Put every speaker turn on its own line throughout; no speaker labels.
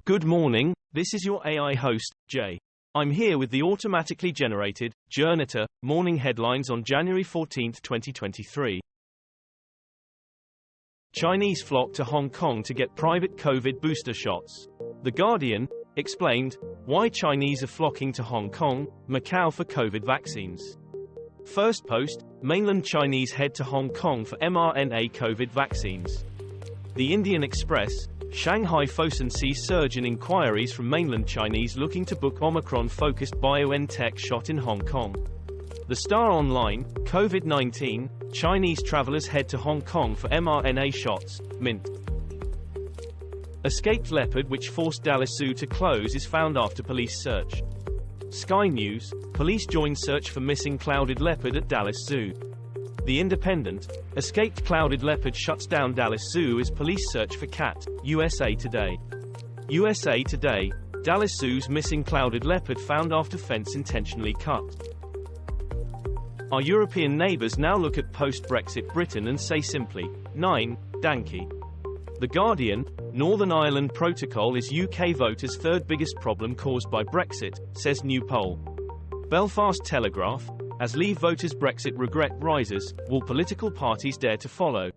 Good morning, this is your AI host, Jay. I'm here with the automatically generated, Journato, morning headlines on January 14, 2023. Chinese flock to Hong Kong to get private COVID booster shots. The Guardian explained why Chinese are flocking to Hong Kong, Macau for COVID vaccines. First post, mainland Chinese head to Hong Kong for mRNA COVID vaccines. The Indian Express, Shanghai Fosun sees surge in inquiries from mainland Chinese looking to book Omicron-focused BioNTech shot in Hong Kong. The Star Online, COVID-19, Chinese travelers head to Hong Kong for mRNA shots, Mint. Escaped leopard which forced Dallas Zoo to close is found after police search. Sky News, police join search for missing clouded leopard at Dallas Zoo. The Independent, escaped clouded leopard shuts down Dallas Zoo as police search for cat, USA Today. USA Today, Dallas Zoo's missing clouded leopard found after fence intentionally cut. Our European neighbours now look at post-Brexit Britain and say simply, 9, Danke. The Guardian, Northern Ireland Protocol is UK voters' third biggest problem caused by Brexit, says new poll. Belfast Telegraph, as Leave voters' Brexit regret rises, will political parties dare to follow?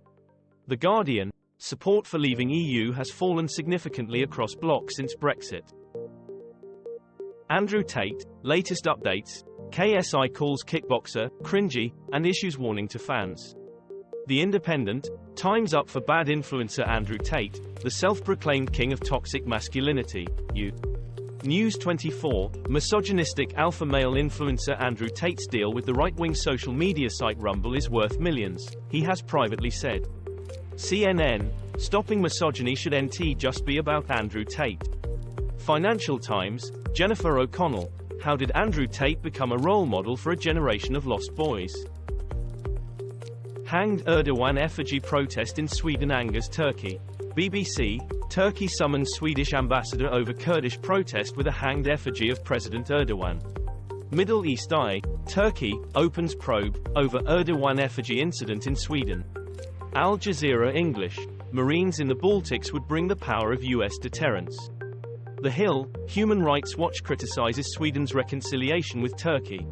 The Guardian, support for leaving EU has fallen significantly across blocs since Brexit. Andrew Tate, latest updates, KSI calls kickboxer, cringy, and issues warning to fans. The Independent, time's up for bad influencer Andrew Tate, the self-proclaimed king of toxic masculinity, News 24, misogynistic alpha male influencer Andrew Tate's deal with the right-wing social media site Rumble is worth millions, he has privately said. CNN, stopping misogyny should NT just be about Andrew Tate. Financial Times, Jennifer O'Connell, how did Andrew Tate become a role model for a generation of lost boys? Hanged Erdogan effigy protest in Sweden angers Turkey. BBC, Turkey summons Swedish ambassador over Kurdish protest with a hanged effigy of President Erdogan. Middle East Eye, Turkey, opens probe, over Erdogan effigy incident in Sweden. Al Jazeera English, Marines in the Baltics would bring the power of US deterrence. The Hill, Human Rights Watch criticizes Sweden's reconciliation with Turkey.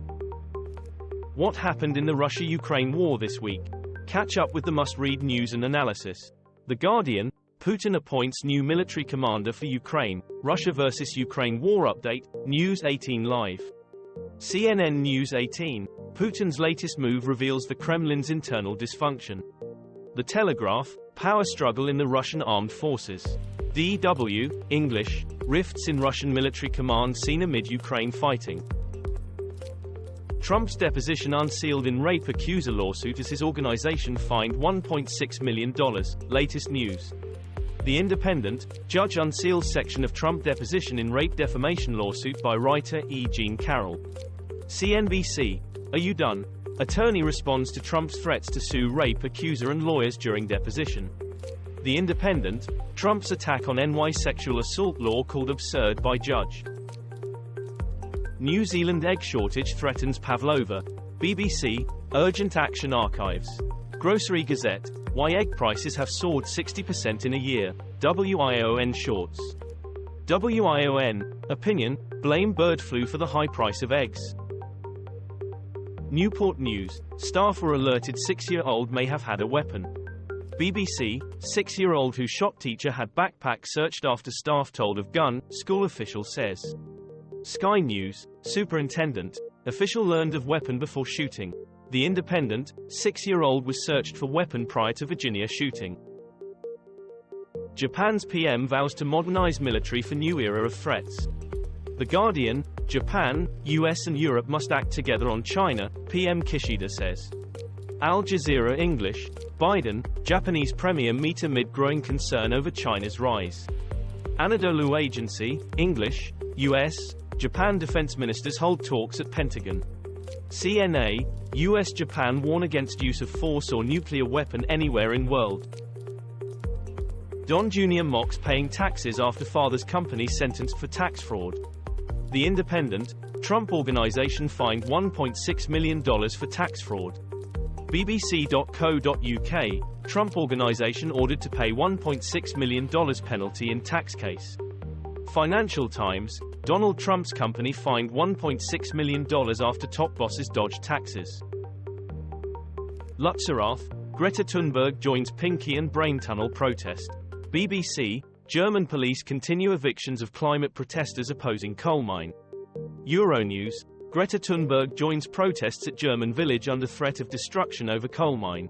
What happened in the Russia-Ukraine war this week? Catch up with the must-read news and analysis. The Guardian, Putin appoints new military commander for Ukraine, Russia vs. Ukraine war update, News 18 Live. CNN News 18, Putin's latest move reveals the Kremlin's internal dysfunction. The Telegraph, power struggle in the Russian armed forces. DW, English, rifts in Russian military command seen amid Ukraine fighting. Trump's deposition unsealed in rape accuser lawsuit as his organization fined $1.6 million, latest news. The Independent, judge unseals section of Trump deposition in rape defamation lawsuit by writer E. Jean Carroll. CNBC, are you done? Attorney responds to Trump's threats to sue rape accuser and lawyers during deposition. The Independent, Trump's attack on NY sexual assault law called absurd by judge. New Zealand egg shortage threatens pavlova. BBC, urgent action archives. Grocery Gazette, why egg prices have soared 60% in a year, WION shorts. WION, opinion, blame bird flu for the high price of eggs. Newport News, staff were alerted 6-year-old may have had a weapon. BBC, 6-year-old who shot teacher had backpack searched after staff told of gun, school official says. Sky News, superintendent, official learned of weapon before shooting. The Independent, 6-year-old was searched for weapon prior to Virginia shooting. Japan's PM vows to modernize military for new era of threats. The Guardian, Japan, US and Europe must act together on China, PM Kishida says. Al Jazeera English, Biden, Japanese premier meet amid growing concern over China's rise. Anadolu Agency, English, US, Japan defense ministers hold talks at Pentagon. CNA, US-Japan warn against use of force or nuclear weapon anywhere in world. Don Jr. mocks paying taxes after father's company sentenced for tax fraud. The Independent, Trump organization fined $1.6 million for tax fraud. BBC.co.uk, Trump organization ordered to pay $1.6 million penalty in tax case. Financial Times, Donald Trump's company fined $1.6 million after top bosses dodged taxes. Lützerath, Greta Thunberg joins Pinky and Brain Tunnel protest. BBC, German police continue evictions of climate protesters opposing coal mine. Euronews, Greta Thunberg joins protests at German village under threat of destruction over coal mine.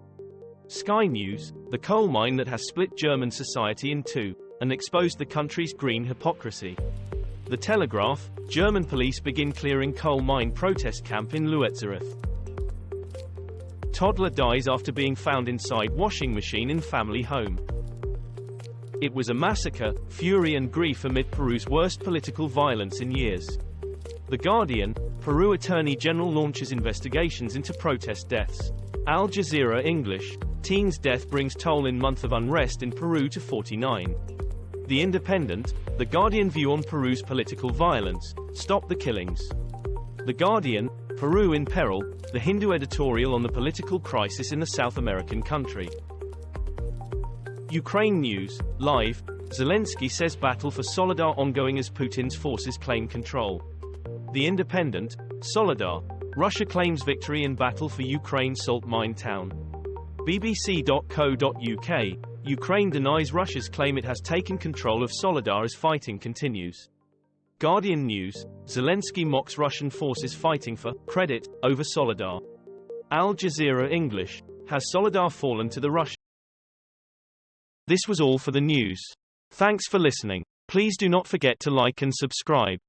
Sky News, the coal mine that has split German society in two, and exposed the country's green hypocrisy. The Telegraph, German police begin clearing coal mine protest camp in Lützerath. Toddler dies after being found inside washing machine in family home. It was a massacre, fury and grief amid Peru's worst political violence in years. The Guardian, Peru Attorney General launches investigations into protest deaths. Al Jazeera English, teen's death brings toll in month of unrest in Peru to 49. The Independent, The Guardian view on Peru's political violence, stop the killings. The Guardian, Peru in peril, the Hindu editorial on the political crisis in the South American country. Ukraine News, Live, Zelensky says battle for Soledar ongoing as Putin's forces claim control. The Independent, Soledar, Russia claims victory in battle for Ukraine salt mine town. BBC.co.uk, Ukraine denies Russia's claim it has taken control of Soledar as fighting continues. Guardian News, Zelensky mocks Russian forces fighting for credit over Soledar. Al Jazeera English, has Soledar fallen to the Russians? This was all for the news. Thanks for listening. Please do not forget to like and subscribe.